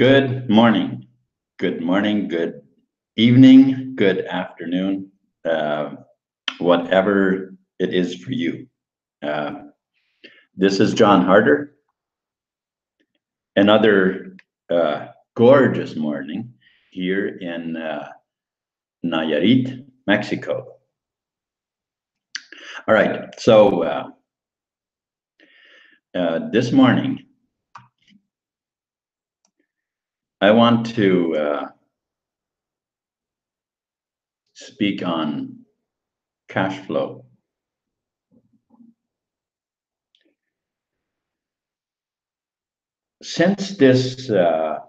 Good morning, good evening, good afternoon, whatever it is for you. This is John Harder. Another gorgeous morning here in Nayarit, Mexico. All right, so this morning, I want to speak on cash flow. Since the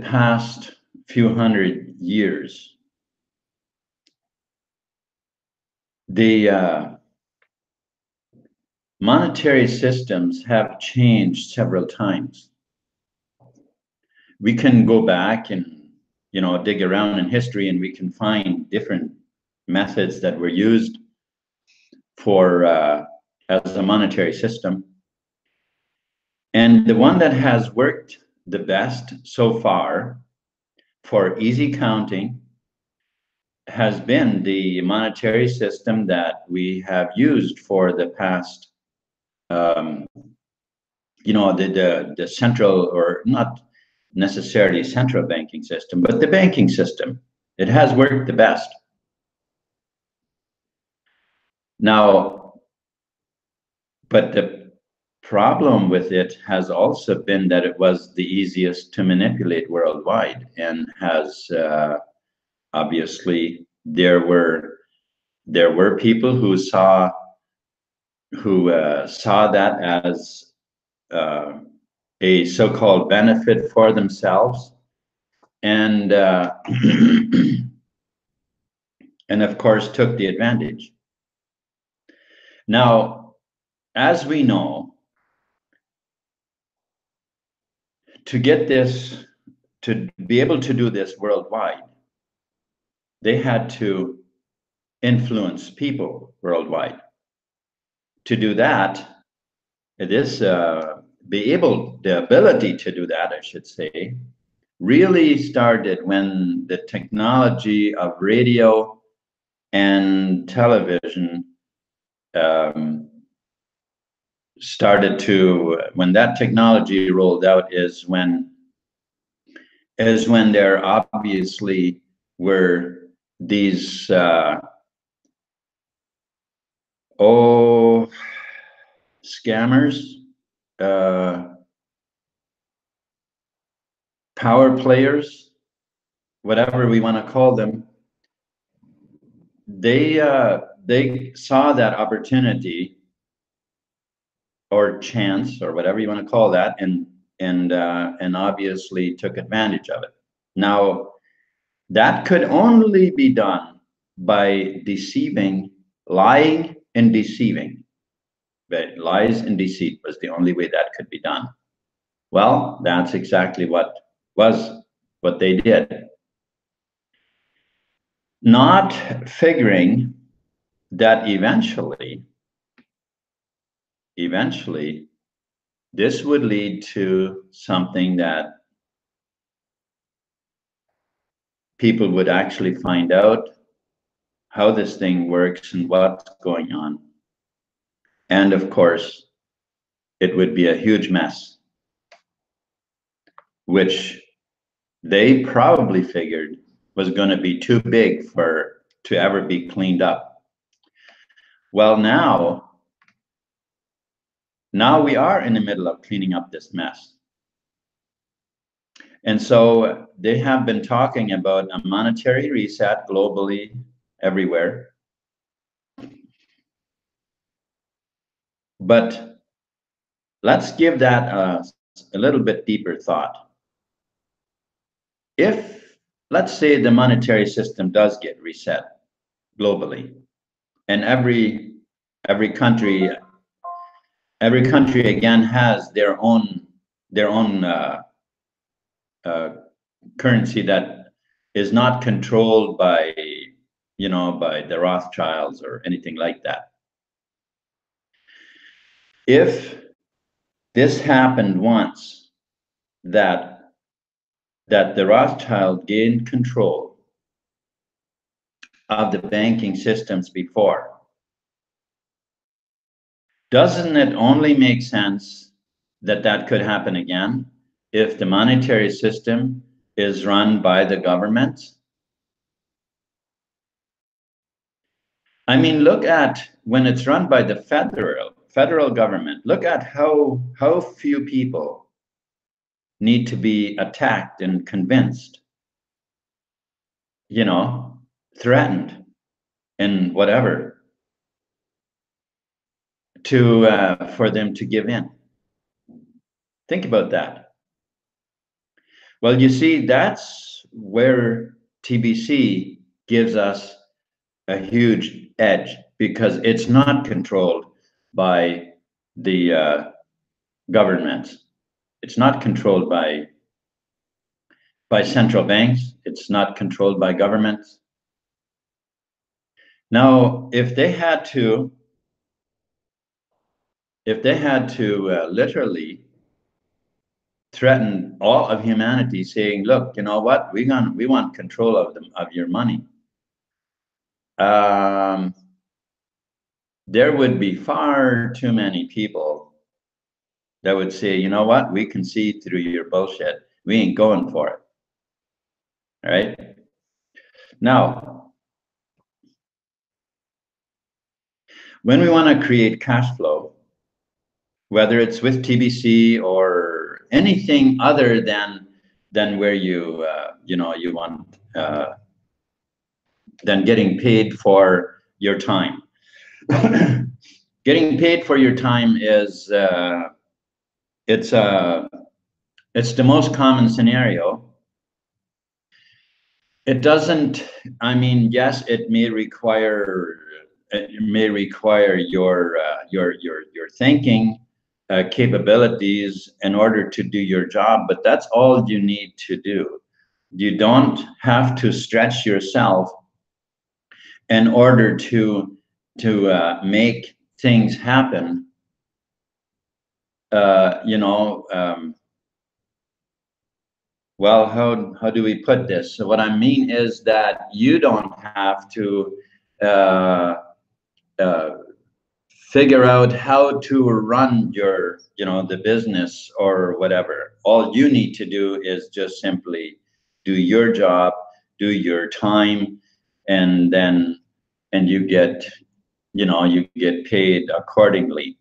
past few hundred years, the monetary systems have changed several times. We can go back and dig around in history, and we can find different methods that were used for as a monetary system. And the one that has worked the best so far for easy counting has been the monetary system that we have used for the past the central, or not necessarily central banking system, but the banking system. It has worked the best. Now, but the problem with it has also been that it was the easiest to manipulate worldwide, and has obviously there were people who saw that as a so-called benefit for themselves, and and of course took the advantage. Now, as we know, to be able to do this worldwide, they had to influence people worldwide. To do that, the ability to do that, I should say, really started when the technology of radio and television when that technology rolled out, is when there obviously were these scammers, power players, whatever we want to call them. They saw that opportunity or chance, or whatever you want to call that, and obviously took advantage of it. Now, that could only be done by lying and deceiving. But lies and deceit was the only way that could be done. Well, that's exactly what they did. Not figuring that eventually this would lead to something that people would actually find out how this thing works and what's going on. And of course, it would be a huge mess, which they probably figured was going to be too big to ever be cleaned up. Well, now we are in the middle of cleaning up this mess. And so they have been talking about a monetary reset globally, everywhere. But let's give that a little bit deeper thought. If, let's say, the monetary system does get reset globally, and every country again has their own currency that is not controlled by the Rothschilds or anything like that. If this happened once, that the Rothschild gained control of the banking systems before, doesn't it only make sense that that could happen again if the monetary system is run by the government? I mean, look at when it's run by the federal government. Look at how few people need to be attacked and convinced, you know, threatened and whatever to for them to give in. Think about that. Well, you see, that's where TBC gives us a huge edge, because it's not controlled by the governments. It's not controlled by central banks. It's not controlled by governments. Now, if they had to literally threaten all of humanity, saying, "Look, you know what? We want control of your money," there would be far too many people that would say, "You know what? We can see through your bullshit. We ain't going for it." All right. Now, when we want to create cash flow, whether it's with TBC or anything other than where you you want than getting paid for your time. Getting paid for your time is it's the most common scenario. It doesn't, I mean, yes, it may require your thinking capabilities in order to do your job, but that's all you need to do. You don't have to stretch yourself in order to make things happen. Well, how do we put this? So what I mean is that you don't have to figure out how to run your, the business or whatever. All you need to do is just simply do your job, do your time, and you get, you get paid accordingly.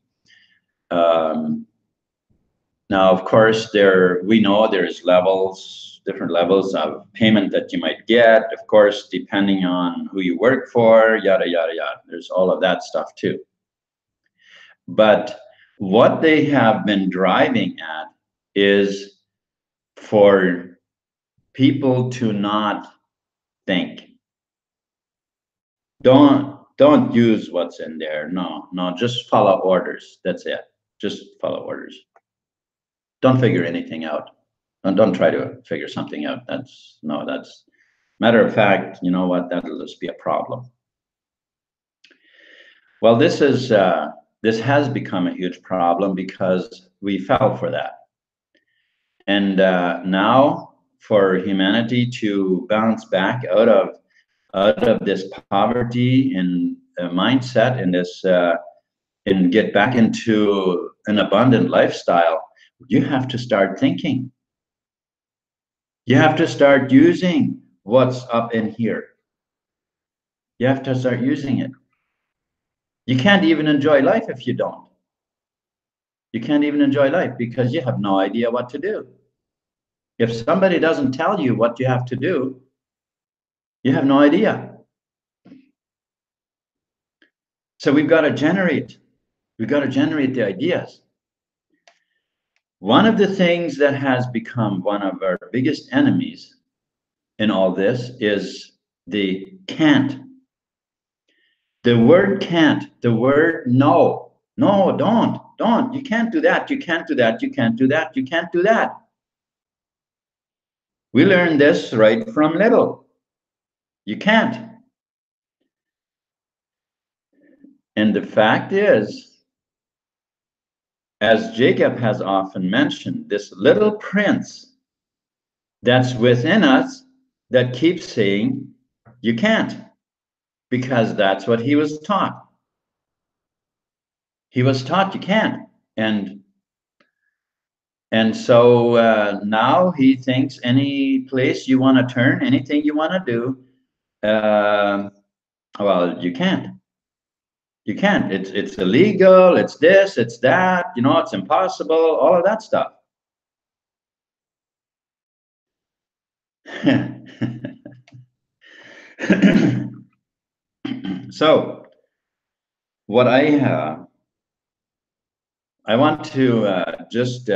Now, of course, we know there's different levels of payment that you might get, of course, depending on who you work for, yada, yada, yada. There's all of that stuff too. But what they have been driving at is for people to not think. Don't use what's in there. No, just follow orders. That's it. Just follow orders. Don't figure anything out. And don't try to figure something out. That's matter of fact, you know what, that'll just be a problem. Well, this has become a huge problem because we fell for that. And now for humanity to bounce back out of this poverty and mindset and this and get back into an abundant lifestyle, you have to start thinking. You have to start using what's up in here. You have to start using it. You can't even enjoy life if you don't. You can't even enjoy life because you have no idea what to do. If somebody doesn't tell you what you have to do, you have no idea. So we've got to generate the ideas. One of the things that has become one of our biggest enemies in all this is the can't. The word can't, the word no, don't, you can't do that, you can't do that, you can't do that, you can't do that. We learned this right from little. You can't. And the fact is as Jacob has often mentioned, this little prince that's within us that keeps saying, you can't, because that's what he was taught. He was taught you can't. And so now he thinks any place you want to turn, anything you want to do, well, you can't. You can't. It's illegal. It's this. It's that. You know, it's impossible. All of that stuff. So, what I want to just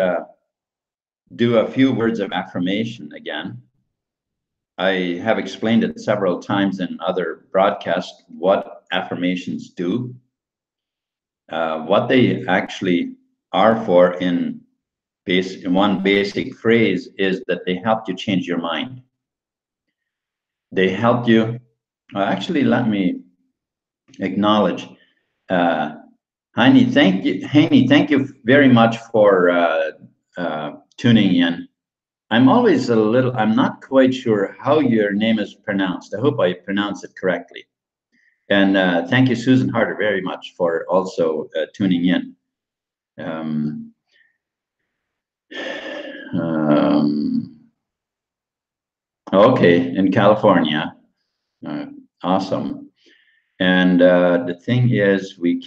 do a few words of affirmation again. I have explained it several times in other broadcasts what affirmations do, what they actually are for in one basic phrase is that they help you change your mind. They help you. Actually, let me acknowledge. Heini, thank you very much for tuning in. I'm always I'm not quite sure how your name is pronounced. I hope I pronounce it correctly. And thank you, Susan Harder, very much for also tuning in. Okay, in California. Awesome. And the thing is, we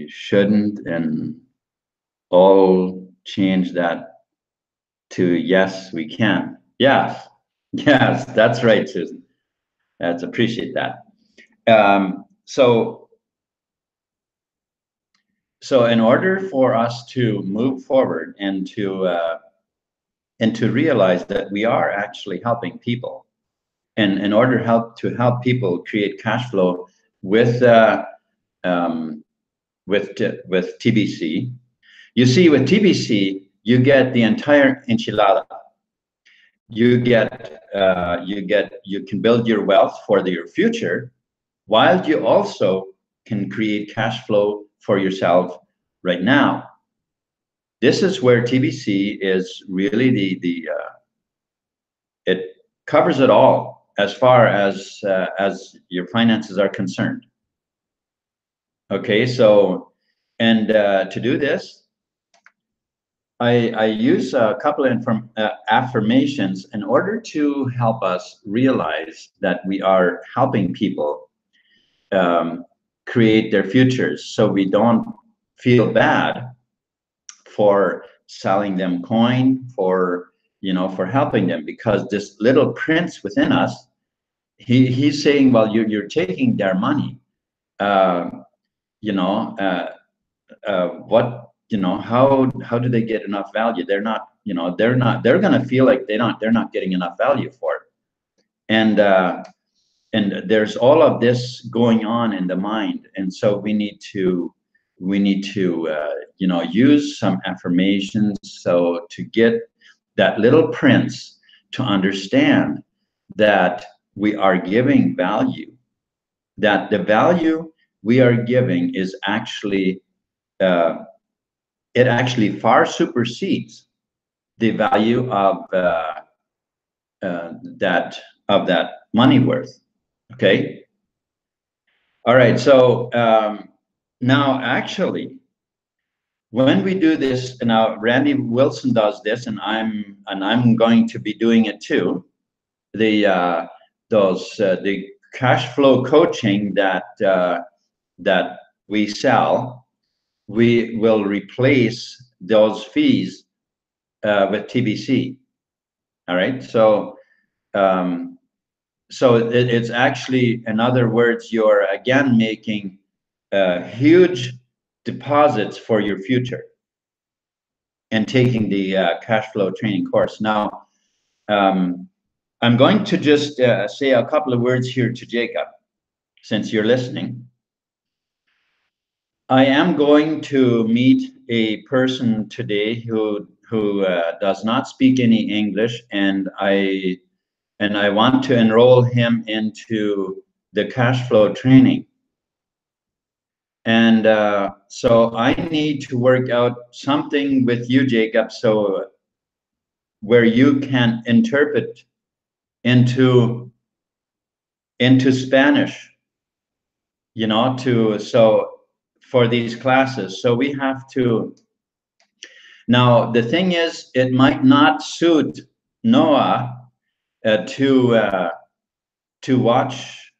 shouldn't, and all change that to yes, we can. Yes, yes, that's right, Susan. Let's appreciate that. So in order for us to move forward and to realize that we are actually helping people, and in order to help people create cash flow with TBC, you see, with TBC, you get the entire enchilada. You can build your wealth for your future, while you also can create cash flow for yourself right now. This is where TBC is really it covers it all as far as your finances are concerned. Okay, so and to do this, I use a couple of affirmations in order to help us realize that we are helping people create their futures, so we don't feel bad for selling them coin, for helping them, because this little prince within us, he's saying, well, you're taking their money. How do they get enough value? They're not, they're going to feel like they're not getting enough value for it. And there's all of this going on in the mind. And so we need to use some affirmations, so to get that little prince to understand that we are giving value, that the value we are giving is actually it actually far supersedes the value of that money worth. Okay. All right. So now, actually, when we do this, now Randy Wilson does this, and I'm going to be doing it too. The cash flow coaching that we sell, we will replace those fees with TBC. All right. So it's actually, in other words, you're again making huge deposits for your future and taking the cash flow training course. Now, I'm going to just say a couple of words here to Jacob, since you're listening. I am going to meet a person today who does not speak any English, and I want to enroll him into the cash flow training. And so I need to work out something with you, Jacob, so where you can interpret into Spanish, you know, so for these classes. So we have to, now the thing is, it might not suit Noah to watch,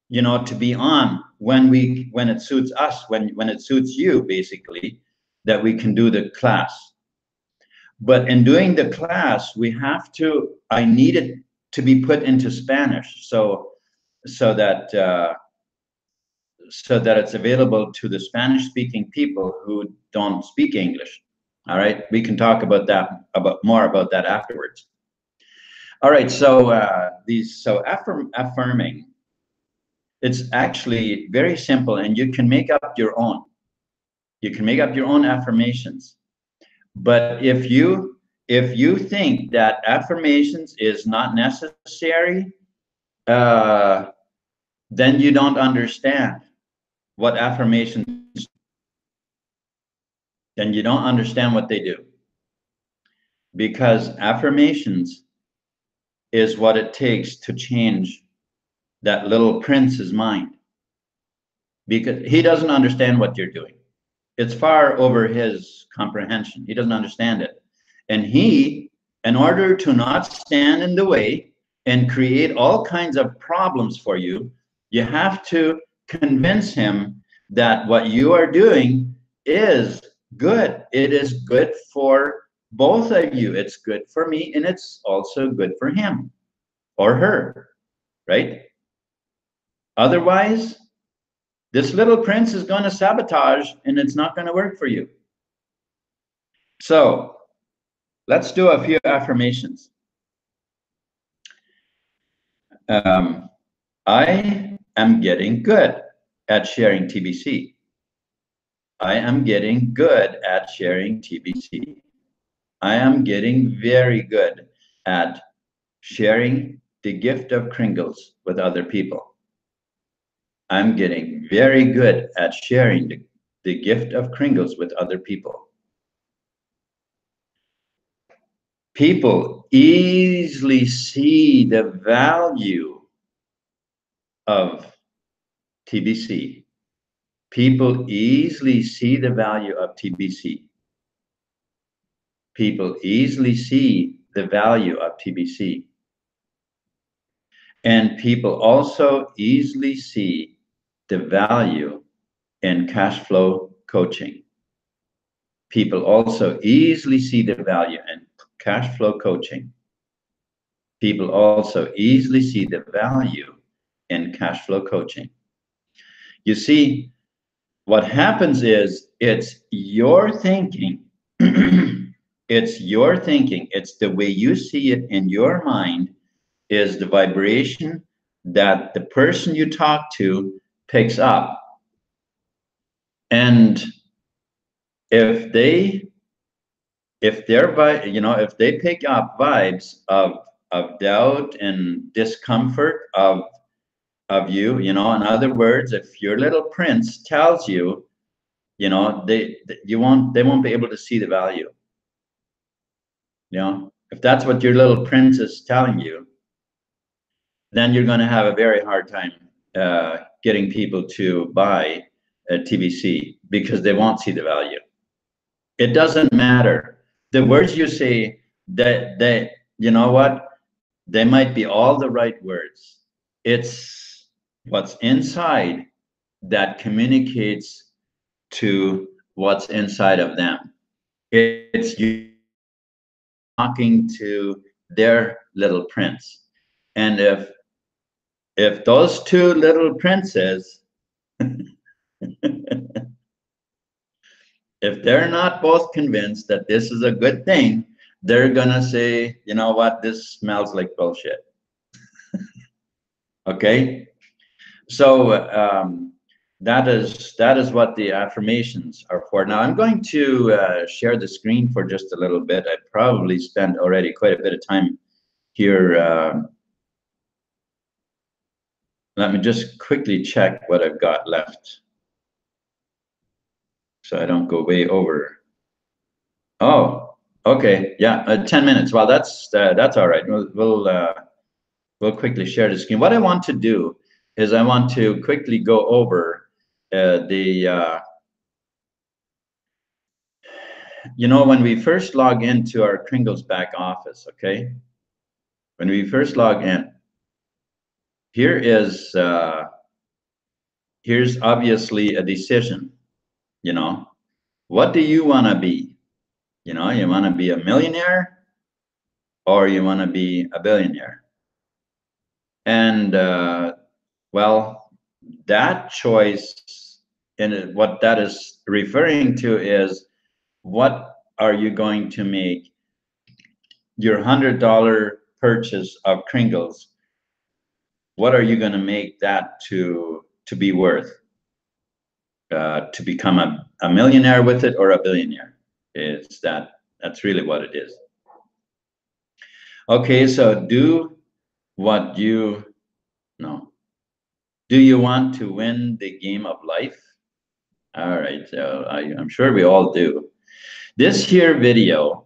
you know, to be on when it suits us, when it suits you, basically, that we can do the class. But in doing the class, I need it to be put into Spanish, so that it's available to the Spanish-speaking people who don't speak English. All right, we can talk about more about that afterwards. All right, so affirming, it's actually very simple, and you can make up your own. You can make up your own affirmations. But if you think that affirmations is not necessary, then you don't understand what affirmations. Then you don't understand what they do. Because affirmations is what it takes to change that little prince's mind. Because he doesn't understand what you're doing. It's far over his comprehension. He doesn't understand it. And in order to not stand in the way and create all kinds of problems for you, you have to convince him that what you are doing is good. It is good for both of you. It's good for me, and it's also good for him or her, right? Otherwise, this little prince is going to sabotage, and it's not going to work for you. So let's do a few affirmations. I am getting good at sharing TBC. I am getting good at sharing TBC. I am getting very good at sharing the gift of Kringles with other people. I'm getting very good at sharing the gift of Kringles with other people. People easily see the value of TBC. People easily see the value of TBC. People easily see the value of TBC. And people also easily see the value in cash flow coaching. People also easily see the value in cash flow coaching. People also easily see the value in cash flow coaching. You see, what happens is it's your thinking. It's your thinking. It's the way you see it in your mind is the vibration that the person you talk to picks up. And if they pick up vibes of doubt and discomfort of you, in other words, if your little prince tells you, they won't be able to see the value. If that's what your little prince is telling you, then you're going to have a very hard time getting people to buy a TBC because they won't see the value. It doesn't matter. The words you say, that you know what? They might be all the right words. It's what's inside that communicates to what's inside of them. It's you talking to their little prince. And if those two little princes, if they're not both convinced that this is a good thing, they're gonna say, you know what, this smells like bullshit. Okay, so that is what the affirmations are for. Now I'm going to share the screen for just a little bit. I probably spent already quite a bit of time here. Let me just quickly check what I've got left. so I don't go way over. Oh, okay, yeah, 10 minutes. Well, that's all right. We'll quickly share the screen. What I want to do is I want to quickly go over when we first log into our Kringles back office, okay? When we first log in, here's obviously a decision, What do you want to be? You want to be a millionaire or you want to be a billionaire? And well, that choice, and what that is referring to is, what are you going to make your $100 purchase of Kringles? What are you going to make that to be worth? To become a millionaire with it or a billionaire? That's really what it is. Okay, so do you want to win the game of life? All right, so I'm sure we all do. This here video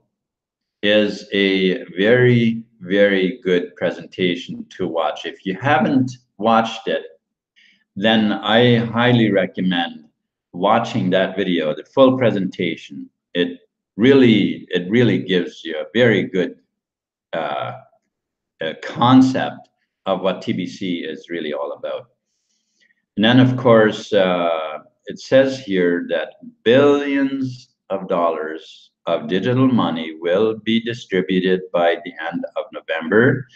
is a very, very good presentation to watch. If you haven't watched it, then I highly recommend watching that video, the full presentation. It really gives you a very good concept of what TBC is really all about. And then, of course, it says here that billions of dollars of digital money will be distributed by the end of November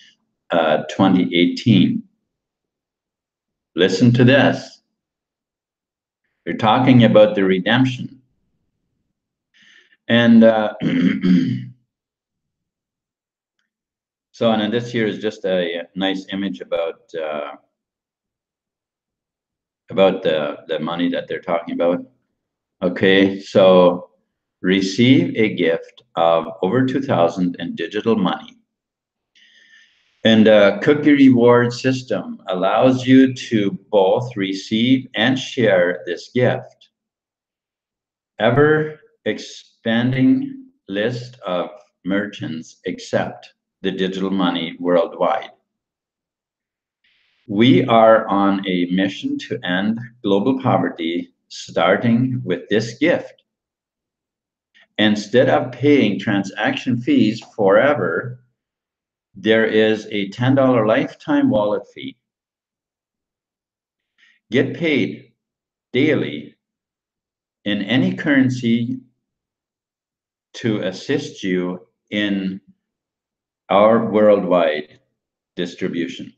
2018. Listen to this. They're talking about the redemption. And so, and then this here is just a nice image about the money that they're talking about. Okay, so receive a gift of over 2,000 in digital money. And a cookie reward system allows you to both receive and share this gift. Ever expanding list of merchants accept the digital money worldwide. We are on a mission to end global poverty, starting with this gift. Instead of paying transaction fees forever, there is a $10 lifetime wallet fee. Get paid daily in any currency to assist you in our worldwide distribution.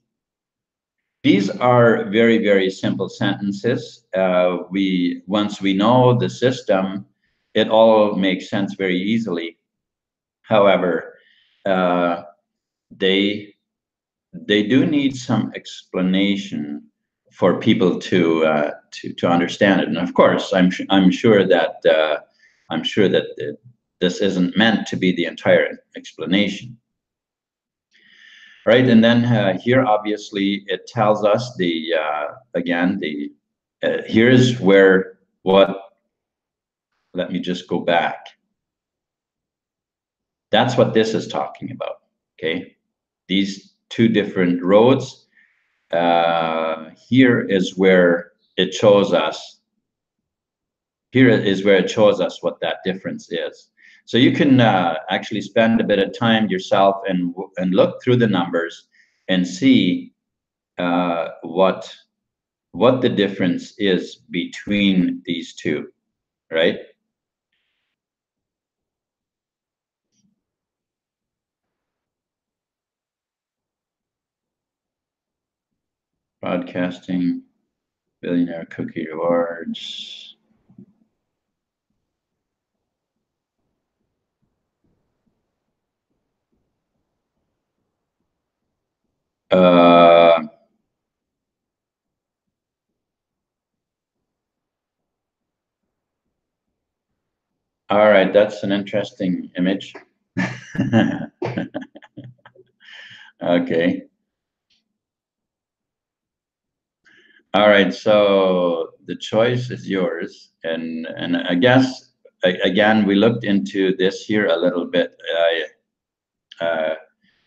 These are very, very simple sentences. Once we know the system, it all makes sense very easily. However, they do need some explanation for people to understand it. And of course, I'm sure that this isn't meant to be the entire explanation. Right, and then here, obviously, it tells us here's where let me just go back. That's what this is talking about, okay? These two different roads, here is where it shows us what that difference is. So you can actually spend a bit of time yourself and look through the numbers and see what the difference is between these two, right? Broadcasting, billionaire cookie rewards. All right, that's an interesting image. Okay. All right, so the choice is yours, and I guess again we looked into this here a little bit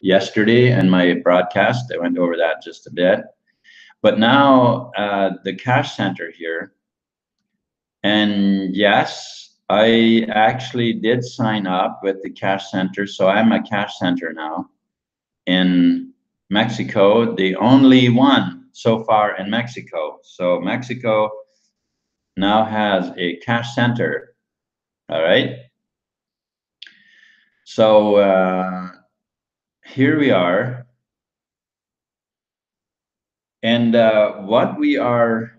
yesterday in my broadcast. I went over that just a bit, but now the cash center here, and yes, I actually did sign up with the cash center, so I'm a cash center now in Mexico, the only one so far in Mexico. So Mexico now has a cash center. All right. So here we are. And what we are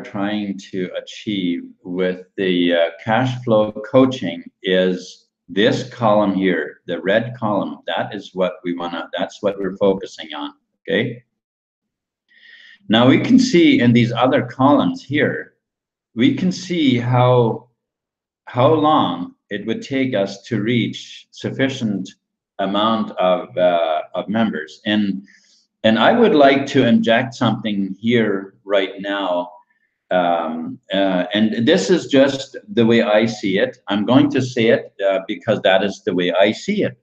trying to achieve with the cash flow coaching is this column here, the red column. That is what we want to, that's what we're focusing on. Okay. Now we can see in these other columns here, we can see how long it would take us to reach sufficient amount of members. And I would like to inject something here right now. And this is just the way I see it. I'm going to say it because that is the way I see it.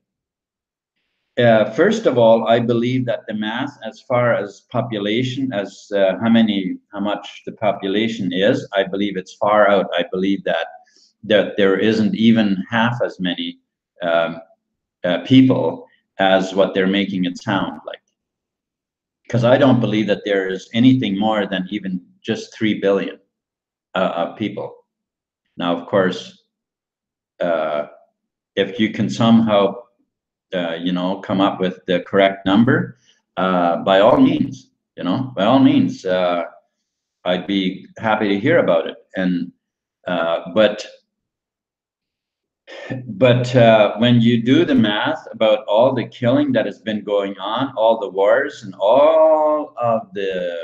First of all, I believe that the math, as far as population, as how much the population is, I believe it's far out. I believe that there isn't even half as many people as what they're making it sound like. Because I don't believe that there is anything more than even just 3 billion people. Now, of course, if you can somehow come up with the correct number, by all means, by all means, I'd be happy to hear about it. And but when you do the math about all the killing that has been going on, all the wars, and all of the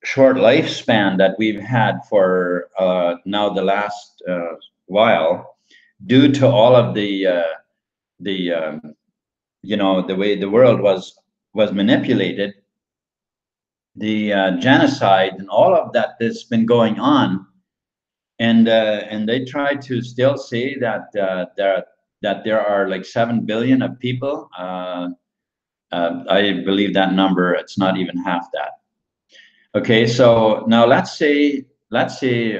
short lifespan that we've had for now the last while, due to all of the the way the world was manipulated, the genocide and all of that that's been going on, and they try to still say that there are like 7 billion of people. I believe that number, it's not even half that. Okay, so now let's say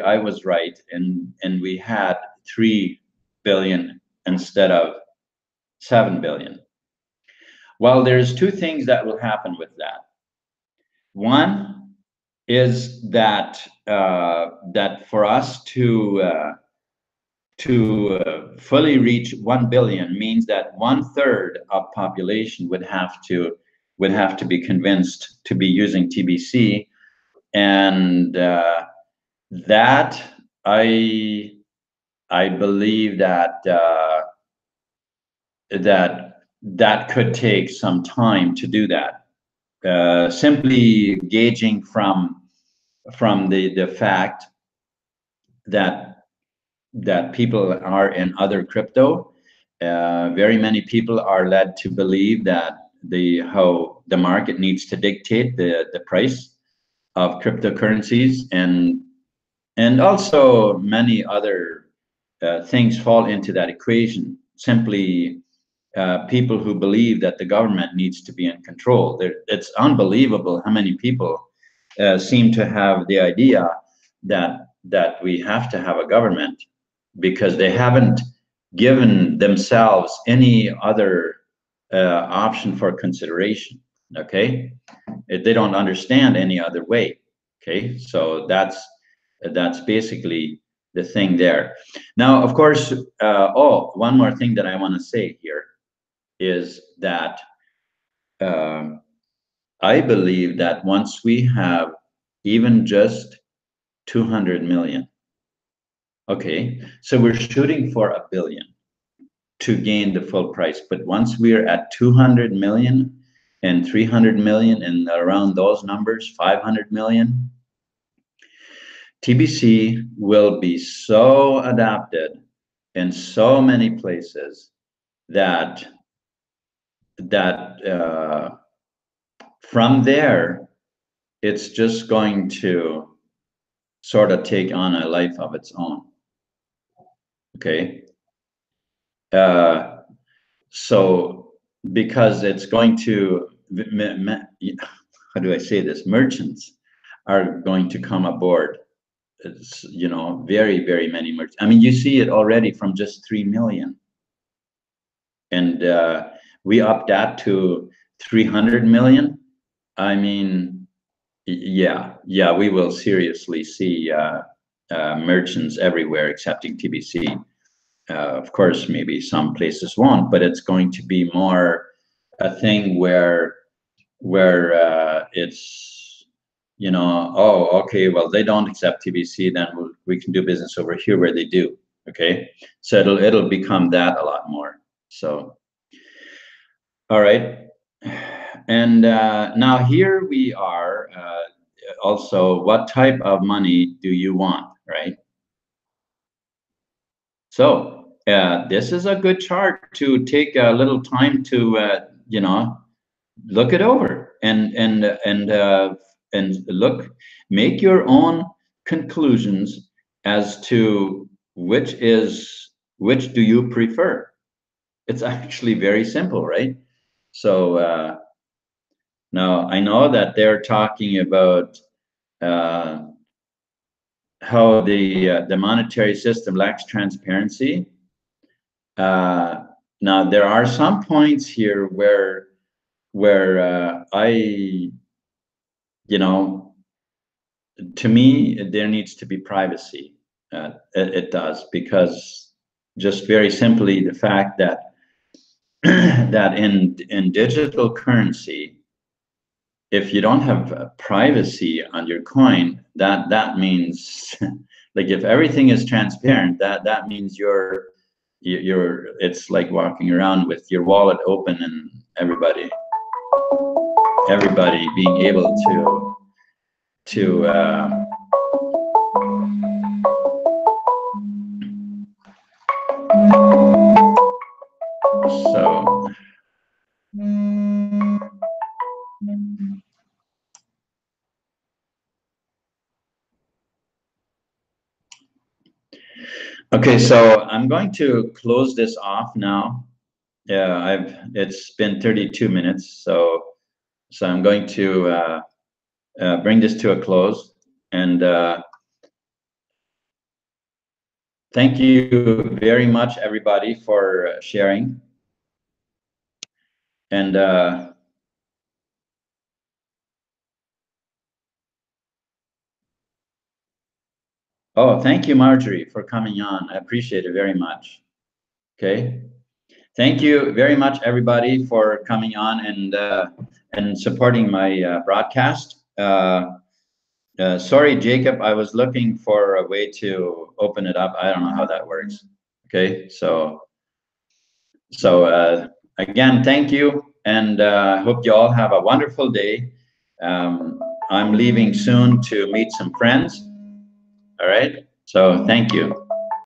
I was right, and we had 3 billion instead of 7 billion. Well, there's two things that will happen with that. One is that that for us to fully reach 1 billion means that 1/3 of population would have to be convinced to be using TBC, and that I believe that that could take some time to do that. Simply gauging from the fact that people are in other crypto, very many people are led to believe that how the market needs to dictate the price of cryptocurrencies, and also many other things fall into that equation. Simply people who believe that the government needs to be in control. It's unbelievable how many people seem to have the idea that we have to have a government, because they haven't given themselves any other option for consideration. Okay, they don't understand any other way. Okay, so that's basically the thing there. Now, of course, one more thing that I want to say here is that I believe that once we have even just 200 million, okay, so we're shooting for 1 billion to gain the full price. But once we're at 200 million and 300 million and around those numbers, 500 million, TBC will be so adapted in so many places that from there, it's just going to sort of take on a life of its own. Okay. So because it's going to, how do I say this? Merchants are going to come aboard. It's, you know, very, very many merchants. I mean, you see it already from just 3 million. And we upped that to 300 million. I mean, yeah, we will seriously see merchants everywhere accepting TBC. Of course, maybe some places won't, but it's going to be more a thing where it's, you know, oh, okay, well, they don't accept TBC, then we can do business over here where they do. Okay, so it'll become that a lot more. So, all right, and now here we are. Also, what type of money do you want, right? So this is a good chart to take a little time to you know, look it over and look, make your own conclusions as to which do you prefer. It's actually very simple, right? So now I know that they're talking about how the monetary system lacks transparency. Now there are some points here where I, you know, to me there needs to be privacy. It does, because just very simply the fact that that in digital currency, if you don't have privacy on your coin, that means like if everything is transparent, that means you're it's like walking around with your wallet open and everybody being able to so okay, so I'm going to close this off now. Yeah, it's been 32 minutes, so I'm going to bring this to a close, and thank you very much, everybody, for sharing. And oh, thank you, Marjorie, for coming on. I appreciate it very much. Okay. Thank you very much, everybody, for coming on and supporting my broadcast. Sorry, Jacob, I was looking for a way to open it up. I don't know how that works. Okay, so again, thank you, and hope you all have a wonderful day. I'm leaving soon to meet some friends. All right, so thank you.